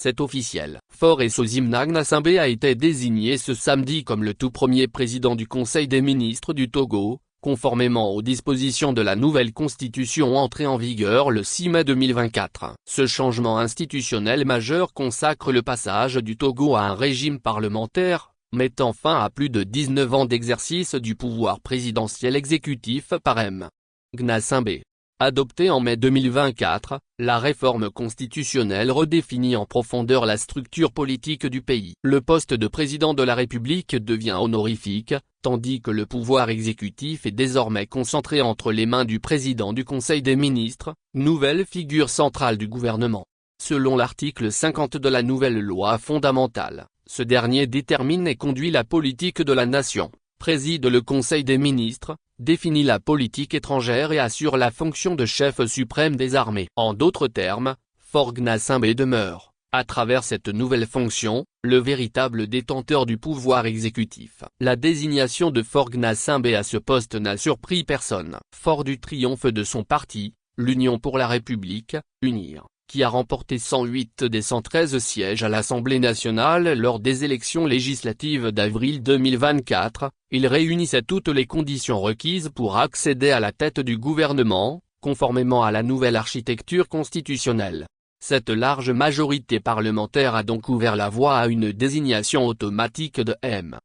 C'est officiel. Faure Esozimna Gnassingbé a été désigné ce samedi comme le tout premier président du Conseil des ministres du Togo, conformément aux dispositions de la nouvelle constitution entrée en vigueur le 6 mai 2024. Ce changement institutionnel majeur consacre le passage du Togo à un régime parlementaire, mettant fin à plus de 19 ans d'exercice du pouvoir présidentiel exécutif par M. Gnassingbé. Adoptée en mai 2024, la réforme constitutionnelle redéfinit en profondeur la structure politique du pays. Le poste de président de la République devient honorifique, tandis que le pouvoir exécutif est désormais concentré entre les mains du président du Conseil des ministres, nouvelle figure centrale du gouvernement. Selon l'article 50 de la nouvelle loi fondamentale, ce dernier détermine et conduit la politique de la nation, préside le Conseil des ministres, définit la politique étrangère et assure la fonction de chef suprême des armées. En d'autres termes, Faure Gnassingbé demeure, à travers cette nouvelle fonction, le véritable détenteur du pouvoir exécutif. La désignation de Faure Gnassingbé à ce poste n'a surpris personne. Fort du triomphe de son parti, l'Union pour la République, UNIR, qui a remporté 108 des 113 sièges à l'Assemblée nationale lors des élections législatives d'avril 2024, il réunissait toutes les conditions requises pour accéder à la tête du gouvernement, conformément à la nouvelle architecture constitutionnelle. Cette large majorité parlementaire a donc ouvert la voie à une désignation automatique de M.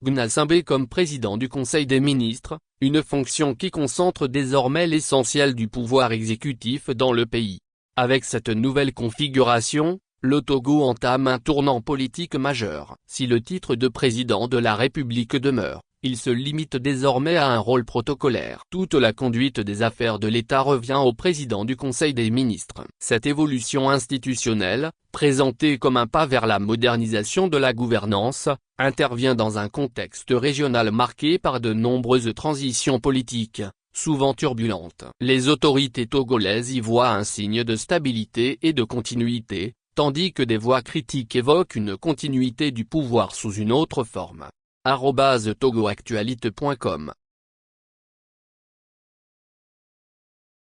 Gnassingbé comme président du Conseil des ministres, une fonction qui concentre désormais l'essentiel du pouvoir exécutif dans le pays. Avec cette nouvelle configuration, le Togo entame un tournant politique majeur. Si le titre de président de la République demeure, il se limite désormais à un rôle protocolaire. Toute la conduite des affaires de l'État revient au président du Conseil des ministres. Cette évolution institutionnelle, présentée comme un pas vers la modernisation de la gouvernance, intervient dans un contexte régional marqué par de nombreuses transitions politiques, souvent turbulentes. Les autorités togolaises y voient un signe de stabilité et de continuité, tandis que des voix critiques évoquent une continuité du pouvoir sous une autre forme. @togoactualité.com